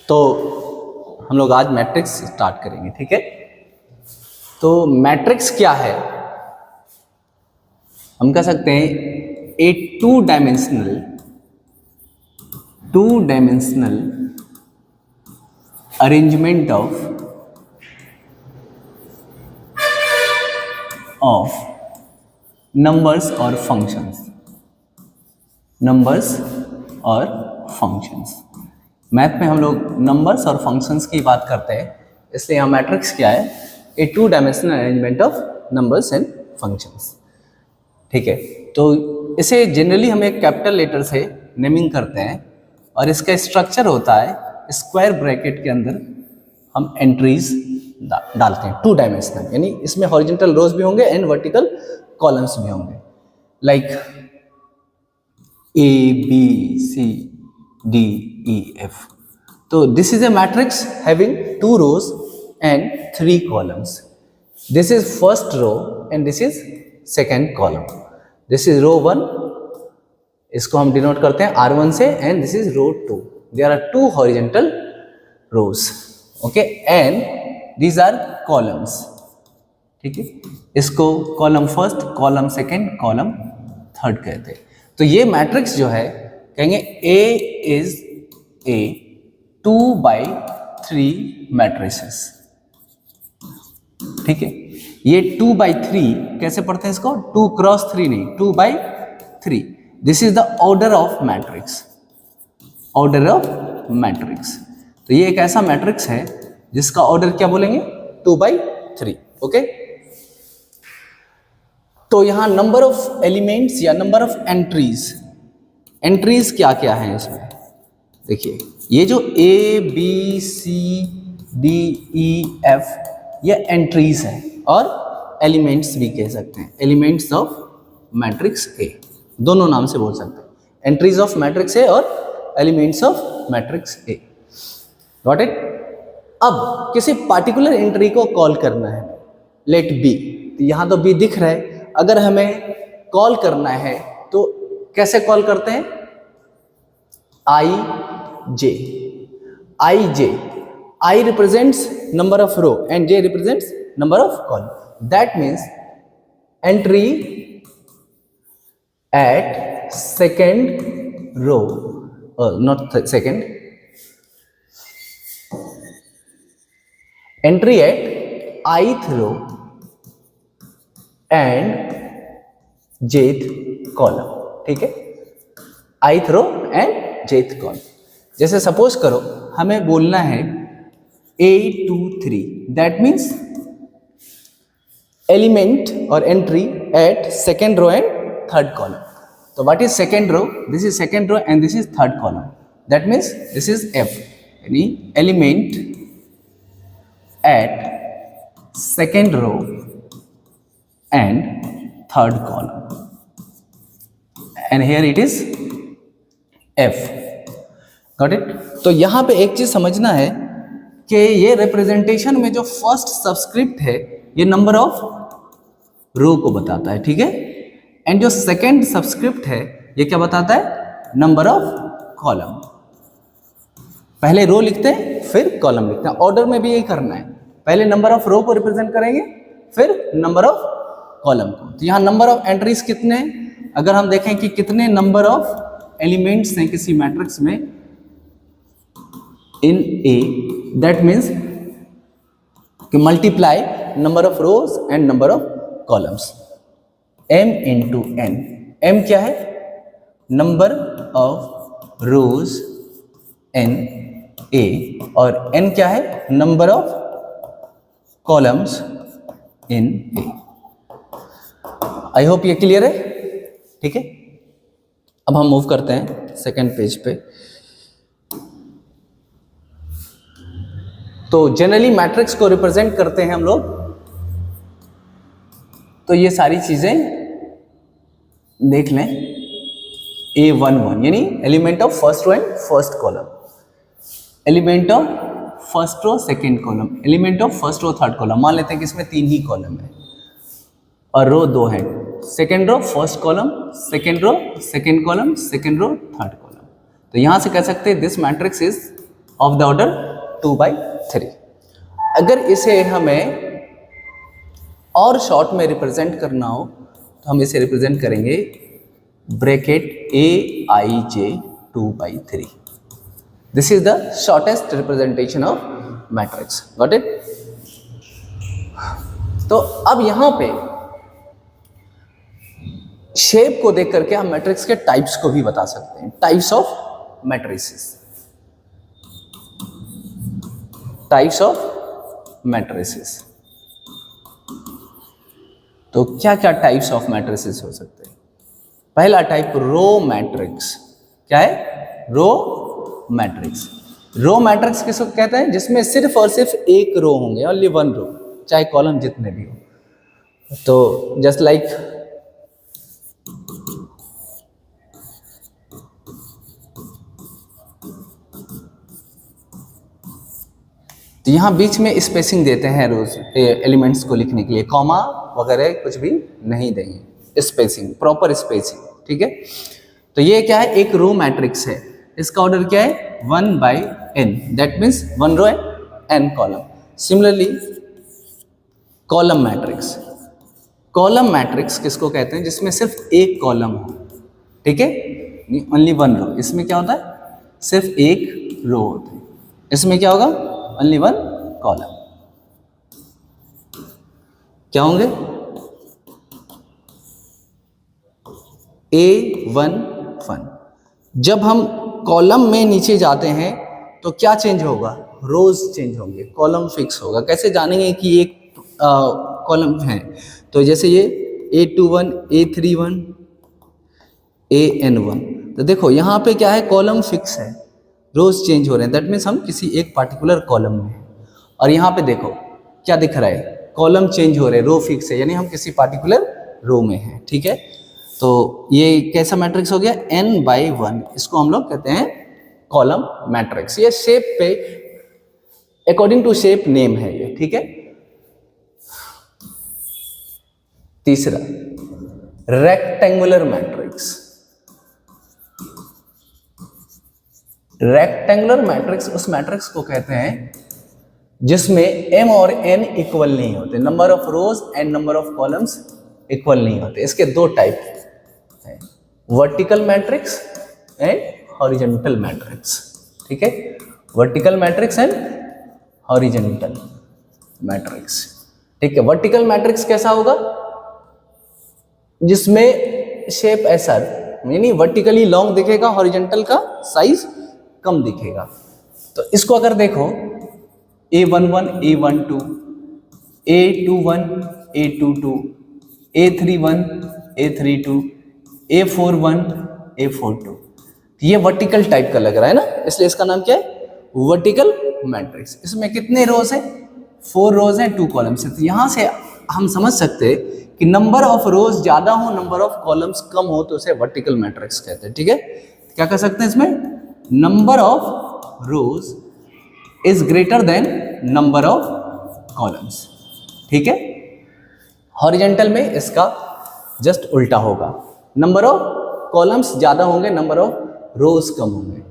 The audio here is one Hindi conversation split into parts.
तो हम लोग आज मैट्रिक्स स्टार्ट करेंगे, ठीक है। तो मैट्रिक्स क्या है, हम कह सकते हैं a two dimensional arrangement of numbers और फंक्शंस। मैथ में हम लोग नंबर्स और फंक्शंस की बात करते हैं, इसलिए यहाँ मैट्रिक्स क्या है, a two dimensional arrangement of numbers and functions, ठीक है। तो इसे जनरली हम एक कैपिटल लेटर से नेमिंग करते हैं और इसका स्ट्रक्चर होता है स्क्वायर ब्रैकेट के अंदर हम एंट्रीज डालते हैं, टू डायमेंशनल, यानी इसमें हॉरिजॉन्टल रोज भी होंगे एंड वर्टिकल कॉलम्स भी होंगे, लाइक ABCDEF। तो this is a matrix having 2 rows and 3 columns. This is first row and this is second column. This is row 1, इसको हम डिनोट करते हैं R1 से, and this is row 2. There are 2 horizontal rows, okay, and these are columns, ठीक है। इसको column first, column second, column third कहते हैं। तो ये मैट्रिक्स जो है, कहेंगे A is a 2/3 मैट्रिसेस, ठीक है। ये 2/3 कैसे पढ़ते हैं इसको, 2 क्रॉस 3 नहीं, 2/3। This is the order of matrix, तो ये एक ऐसा मैट्रिक्स है जिसका ऑर्डर क्या बोलेंगे, 2/3, ओके। तो यहां नंबर ऑफ एलिमेंट्स या नंबर ऑफ एंट्रीज क्या क्या है इसमें, देखिए ये जो ABCDEF ये एंट्रीज हैं और एलिमेंट्स भी कह सकते हैं, एलिमेंट्स ऑफ मैट्रिक्स ए, दोनों नाम से बोल सकते हैं, एंट्रीज ऑफ मैट्रिक्स ए और elements of matrix A, got it. अब किसी पार्टिकुलर एंट्री को कॉल करना है, लेट बी, तो यहाँ तो बी दिख रहा है, अगर हमें कॉल करना है तो कैसे कॉल करते हैं, I represents number of row and J represents number of column. That means entry at second row, not second, entry at ith row and jth column, ठीक है, ith row and jth column। जैसे सपोज करो हमें बोलना है A23, दैट मीन्स एलिमेंट और entry at second row and third column. तो what is second row, this is second row and this is third column, that means this is F, यानी element at second row and third column, and here it is F, got it. तो यहां पे एक चीज समझना है कि ये रिप्रेजेंटेशन में जो फर्स्ट सबस्क्रिप्ट है ये नंबर ऑफ रो को बताता है, ठीक है, एंड जो सेकंड सबस्क्रिप्ट है ये क्या बताता है, नंबर ऑफ कॉलम। पहले रो लिखते हैं फिर कॉलम लिखते हैं, ऑर्डर में भी यही करना है, पहले नंबर ऑफ रो को रिप्रेजेंट करेंगे फिर नंबर ऑफ कॉलम को। तो यहाँ नंबर ऑफ एंट्रीज कितने हैं, अगर हम देखें कि कितने नंबर ऑफ एलिमेंट्स हैं किसी मैट्रिक्स में in A, that means कि multiply number of rows and number of columns, M into N। M क्या है, number of rows in A, और N क्या है, number of columns in A। I hope ये क्लियर है, ठीक है। अब हम मूव करते हैं सेकेंड पेज पे। तो जनरली मैट्रिक्स को रिप्रेजेंट करते हैं हम लोग, तो ये सारी चीजें देख लें, A11 यानी element of first row and first column, element of first row second column, element of first row third column. मान लेते हैं कि इसमें 3 ही कॉलम है और रो 2 है, second row first column, second row second column, second row third column. तो यहां से कह सकते हैं this matrix is of the order 2/3। अगर इसे हमें और शॉर्ट में रिप्रेजेंट करना हो तो हम इसे रिप्रेजेंट करेंगे bracket Aij 2/3। This is the shortest representation of matrix. Got it? तो अब यहां पे शेप को देख करके हम मैट्रिक्स के टाइप्स को भी बता सकते हैं। Types of matrices, types of matrices. तो क्या क्या टाइप्स ऑफ मैट्रिसेस हो सकते हैं? पहला टाइप रो मैट्रिक्स। क्या है? Row matrix. रो मैट्रिक्स किसको कहते हैं? जिसमें सिर्फ और सिर्फ एक रो होंगे, ओनली वन रो, चाहे कॉलम जितने भी हो। तो जस्ट लाइक तो यहाँ बीच में स्पेसिंग देते हैं रोज एलिमेंट्स को लिखने के लिए, कॉमा वगैरह कुछ भी नहीं देंगे, स्पेसिंग, प्रॉपर स्पेसिंग। ठीक है? तो ये क्या है? एक रो मैट्रिक्स है। इसका ऑर्डर क्या है? 1/n, that means 1 row and n column. Similarly column matrix. Column matrix किसको कहते हैं? जिसमें सिर्फ एक कॉलम हो। ठीक है? Only one row. इसमें क्या होता है? सिर्फ एक रो होती है। इसमें क्या होगा? Only one column. क्या होंगे? A11। जब हम कॉलम में नीचे जाते हैं तो क्या चेंज होगा? रोज चेंज होंगे, कॉलम फिक्स होगा। कैसे जानेंगे कि एक कॉलम है? तो जैसे ये A21, A31, AN1। तो देखो यहाँ पे क्या है? कॉलम फिक्स है, रोज चेंज हो रहे हैं। दैट मीन्स हम किसी एक पार्टिकुलर कॉलम में हैं। और यहाँ पे देखो क्या दिख रहा है? कॉलम चेंज हो रहे हैं, रो फिक्स है, यानी हम किसी पार्टिकुलर रो में हैं। ठीक है? तो ये कैसा मैट्रिक्स हो गया? n/1। इसको हम लोग कहते हैं कॉलम मैट्रिक्स। ये शेप पे अकॉर्डिंग टू शेप नेम है ये। ठीक है? तीसरा रेक्टेंगुलर मैट्रिक्स। रेक्टेंगुलर मैट्रिक्स उस मैट्रिक्स को कहते हैं जिसमें m और n इक्वल नहीं होते, number of rose and number of columns equal नहीं होते। इसके दो टाइप हैं, vertical matrix and horizontal matrix. ठीक है? Vertical matrix and horizontal matrix. ठीक है? वर्टिकल मैट्रिक्स कैसा होगा? जिसमें शेप ऐसा, यानी वर्टिकली लॉन्ग दिखेगा, हॉरिजॉन्टल का साइज कम दिखेगा। तो इसको अगर देखो A11, A12, A21, A22, A31, A32, A41, A42। ये वर्टिकल टाइप का लग रहा है ना, इसलिए इसका नाम क्या है? Vertical matrix. इसमें कितने रोज हैं? 4 रोज हैं, 2 कॉलम्स हैं। तो यहाँ से हम समझ सकते हैं कि नंबर ऑफ रोज ज्यादा हो, नंबर ऑफ कॉलम्स कम हो, तो उसे वर्टिकल मैट्रिक्स कहते हैं। ठीक है? क्या कह सकते हैं इसमें? Number of rows is greater than number of columns. ठीक है? हॉरिजॉन्टल में इसका जस्ट उल्टा होगा, नंबर ऑफ कॉलम्स ज्यादा होंगे, नंबर ऑफ रोज कम होंगे,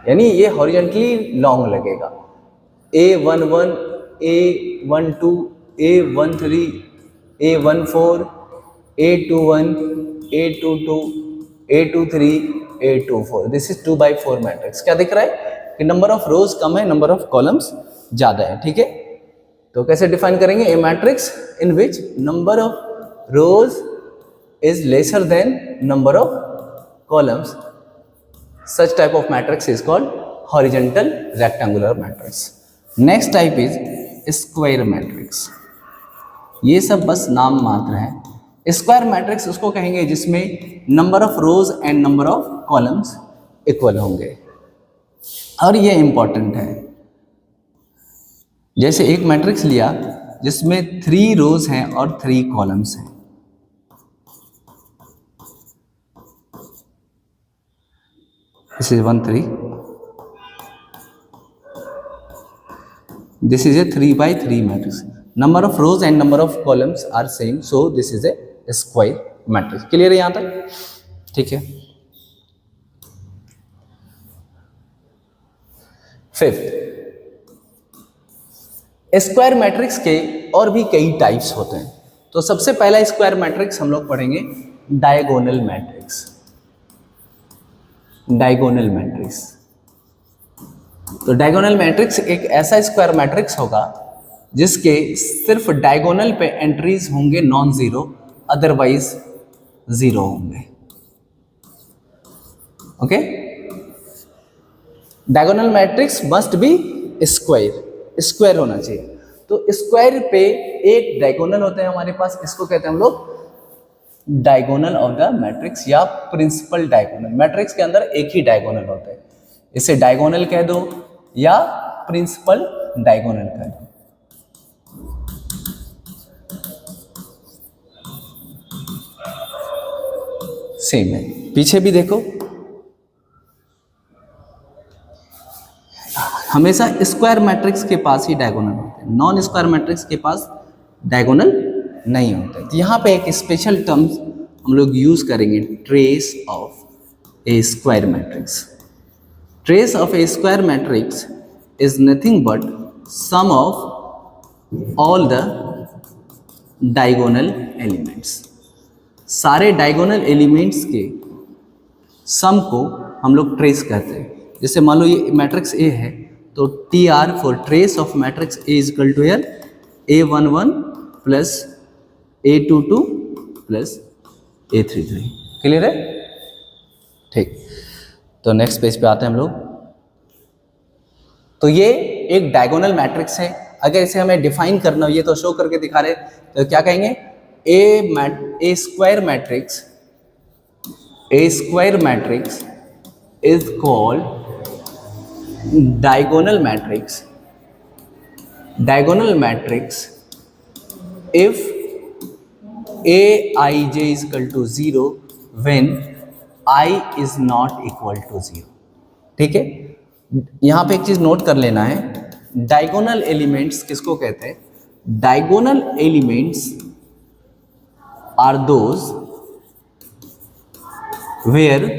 यानी ये हॉरिजॉन्टली लॉन्ग लगेगा। A11, A12, A13, A14, A21, A22, A23, A24। This is 2/4 matrix. क्या दिख रहा है? कि नंबर ऑफ रोज कम है, नंबर ऑफ कॉलम्स ज्यादा है। ठीक है? तो कैसे डिफाइन करेंगे? A matrix in which number of rows is lesser than number of columns, such type of matrix is called horizontal rectangular matrix. Next type is square matrix. ये सब बस नाम मात्र है। स्क्वायर मैट्रिक्स उसको कहेंगे जिसमें number of rose and number of columns equal होंगे। और ये इंपॉर्टेंट है। जैसे एक मैट्रिक्स लिया जिसमें 3 रोज हैं और 3 कॉलम्स हैं। This is 1 3. This is a 3/3 matrix. Number of rows and number of columns are same, so this is a square matrix. Clear है यहाँ तक? ठीक है। फिफ्थ, स्क्वायर मैट्रिक्स के और भी कई टाइप्स होते हैं। तो सबसे पहला स्क्वायर मैट्रिक्स हम लोग पढ़ेंगे डायगोनल मैट्रिक्स। डायगोनल मैट्रिक्स, तो डायगोनल मैट्रिक्स एक ऐसा स्क्वायर मैट्रिक्स होगा जिसके सिर्फ डायगोनल पे एंट्रीज होंगे नॉन जीरो, अदरवाइज जीरो होंगे। Okay, diagonal matrix must be square, square होना चाहिए। तो स्क्वायर पे एक डायगोनल होता है हमारे पास, इसको कहते हैं हम लोग डायगोनल ऑफ द मैट्रिक्स या प्रिंसिपल डायगोनल। मैट्रिक्स के अंदर एक ही डायगोनल होता है, इसे डायगोनल कह दो या प्रिंसिपल डायगोनल कह दो। सेम है, पीछे भी देखो, हमेशा स्क्वायर मैट्रिक्स के पास ही डायगोनल होते हैं, नॉन स्क्वायर मैट्रिक्स के पास डायगोनल नहीं होते। तो यहाँ पे एक स्पेशल टर्म्स हम लोग यूज करेंगे, trace of a square matrix. Trace of a square matrix is nothing but sum of all the diagonal elements. सारे डायगोनल एलिमेंट्स के सम को हम लोग ट्रेस कहते हैं। जैसे मान लो ये मैट्रिक्स ए है, तो T R for trace of matrix A is equal to here A11 plus A22 plus A33। Clear है? ठीक, तो नेक्स्ट पेज पे आते हैं हम लोग। तो ये एक डायगोनल मैट्रिक्स है। अगर इसे हमें डिफाइन करना हो, ये तो शो करके दिखा रहे, तो क्या कहेंगे? A square matrix, a square matrix is called diagonal matrix, diagonal matrix if aij is equal to 0 when I is not equal to 0। ठीक है, यहाँ पे एक चीज नोट कर लेना है, डायगोनल एलिमेंट्स किसको कहते हैं? Diagonal elements are those where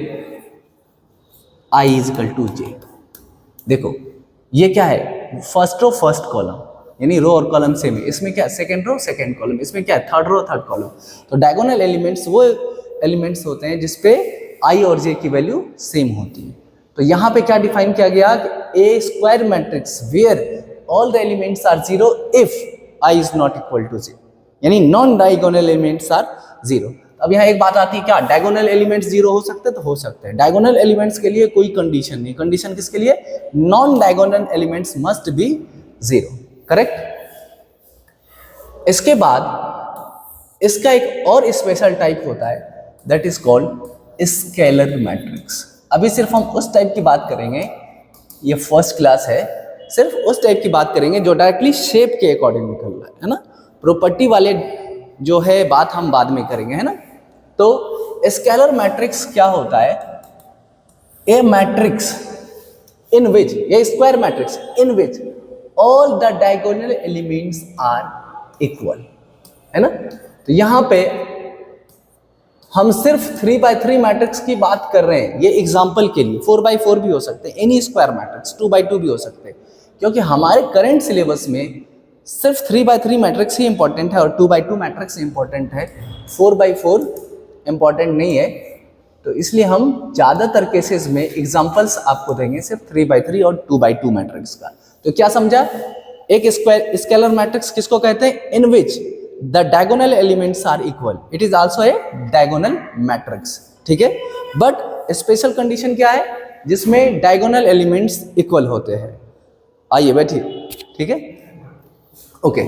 I is equal to j। देखो ये क्या है? फर्स्ट रो फर्स्ट कॉलम, यानी रो और कॉलम सेम है। इसमें क्या? Second row second column. इसमें क्या है? Third row third column. तो डायगोनल एलिमेंट्स वो एलिमेंट्स होते हैं जिसपे आई और जे की वैल्यू सेम होती है। तो यहाँ पे क्या डिफाइन किया गया कि a square matrix where all the elements are zero if i is not equal to zero, यानी non diagonal elements are zero. अब यहाँ एक बात आती है, क्या डायगोनल एलिमेंट्स जीरो हो सकते हैं? तो हो सकते हैं। डायगोनल एलिमेंट्स के लिए कोई कंडीशन नहीं। कंडीशन किसके लिए? Non diagonal elements must be zero. Correct. इसके बाद इसका एक और स्पेशल टाइप होता है, that is called scalar matrix. अभी सिर्फ हम उस टाइप की बात करेंगे, ये फर्स्ट क्लास है, सिर्फ उस टाइप की बात करेंगे जो डायरेक्टली शेप के अकॉर्डिंग निकल रहा है ना। प्रॉपर्टी वाले जो है बात हम बाद में करेंगे, है ना। तो स्केलर मैट्रिक्स क्या होता है? ए मैट्रिक्स इन विच, ये square matrix in which all the diagonal elements are equal, है ना। तो यहां पे हम सिर्फ 3x3 मैट्रिक्स की बात कर रहे हैं, ये एग्जांपल के लिए। 4x4 भी हो सकते हैं, एनी स्क्वायर मैट्रिक्स, 2x2 भी हो सकते हैं, क्योंकि हमारे करंट सिलेबस में सिर्फ 3x3 मैट्रिक्स ही इंपॉर्टेंट है और 2x2 मैट्रिक्स इंपॉर्टेंट है, 4x4 इंपॉर्टेंट नहीं है। तो इसलिए हम ज़्यादातर केसेस में एग्जांपल्स आपको देंगे सिर्फ 3x3 और 2x2 मैट्रिक्स का। तो क्या समझा? एक स्केलर मैट्रिक्स किसको कहते हैं? In which the diagonal elements are equal, it is also a diagonal matrix. ठीक है, बट स्पेशल कंडीशन क्या है? जिसमें डायगोनल एलिमेंट्स इक्वल होते हैं। आइए बैठिए, ठीक है, ओके।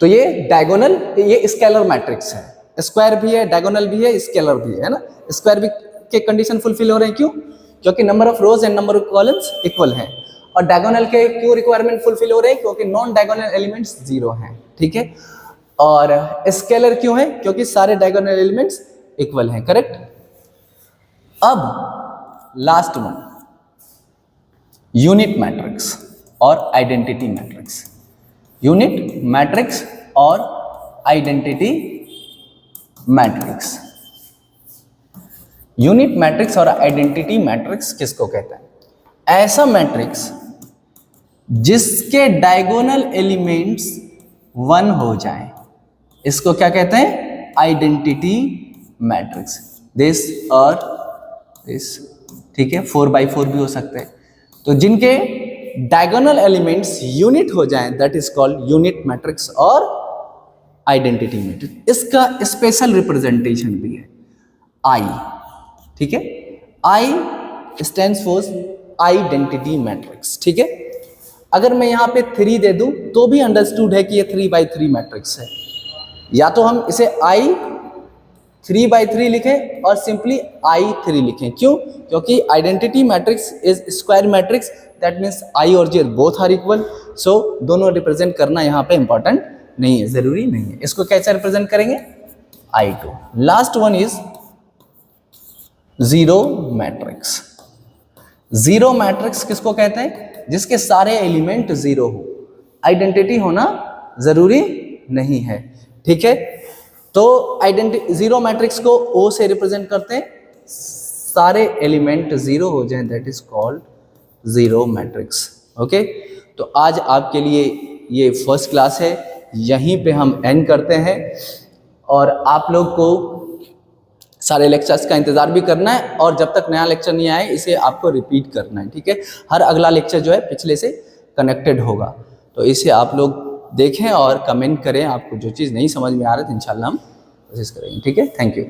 तो ये डायगोनल, ये स्केलर मैट्रिक्स है, स्क्वायर भी है, डायगोनल भी है, स्केलर भी है ना। स्क्वायर भी के कंडीशन फुलफिल हो रहे हैं, क्यों? क्योंकि number of rose and number of columns equal हैं। और डायगोनल के क्यों रिक्वायरमेंट फुलफिल हो रहे हैं? क्योंकि नॉन डायगोनल एलिमेंट्स जीरो हैं। ठीक है, और स्केलर क्यों है? क्योंकि सारे डायगोनल एलिमेंट्स इक्वल हैं। करेक्ट। अब लास्ट वन, यूनिट मैट्रिक्स और आइडेंटिटी मैट्रिक्स। यूनिट मैट्रिक्स और आइडेंटिटी मैट्रिक्स। यूनिट मैट्रिक्स और आइडेंटिटी मैट्रिक्स किसको कहते हैं? ऐसा मैट्रिक्स जिसके डायगोनल एलिमेंट्स 1 हो जाएं, इसको क्या कहते हैं? Identity matrix. दिस और दिस, ठीक है, 4x4 भी हो सकते हैं। तो जिनके डायगोनल एलिमेंट्स यूनिट हो जाएं, that is called unit matrix और आइडेंटिटी मैट्रिक्स। इसका स्पेशल रिप्रेजेंटेशन भी है, आई, ठीक है। आई स्टैंड्स फॉर आइडेंटिटी मैट्रिक्स, ठीक है। अगर मैं यहाँ पे 3 दे दूं तो भी अंडरस्टूड है कि ये 3x3 मैट्रिक्स है। या तो हम इसे आई 3x3 लिखें और सिंपली I3 लिखें। क्यों? क्योंकि identity matrix is square matrix, that means I और J बोथ आर इक्वल। सो दोनों रिप्रेजेंट करना यहाँ पे इंपॉर्टेंट नहीं है, जरूरी नहीं है। इसको कैसे रिप्रेजेंट करेंगे? I2। Last one is zero matrix. Zero matrix किसको कहते हैं? जिसके सारे एलिमेंट जीरो हो। आइडेंटिटी होना जरूरी नहीं है, ठीक है। तो जीरो मैट्रिक्स को O से रिप्रेजेंट करते हैं, सारे एलिमेंट जीरो हो जाएं, that is called zero matrix. Okay, तो आज आपके लिए ये फर्स्ट क्लास है, यहीं पे हम एंड करते हैं। और आप लोग को सारे लेक्चर्स का इंतजार भी करना है, और जब तक नया लेक्चर नहीं आए इसे आपको रिपीट करना है, ठीक है। हर अगला लेक्चर जो है पिछले से कनेक्टेड होगा, तो इसे आप लोग देखें और कमेंट करें। आपको जो चीज़ नहीं समझ में आ रहा है तो इंशाल्लाह हम कोशिश करेंगे, ठीक है। Thank you.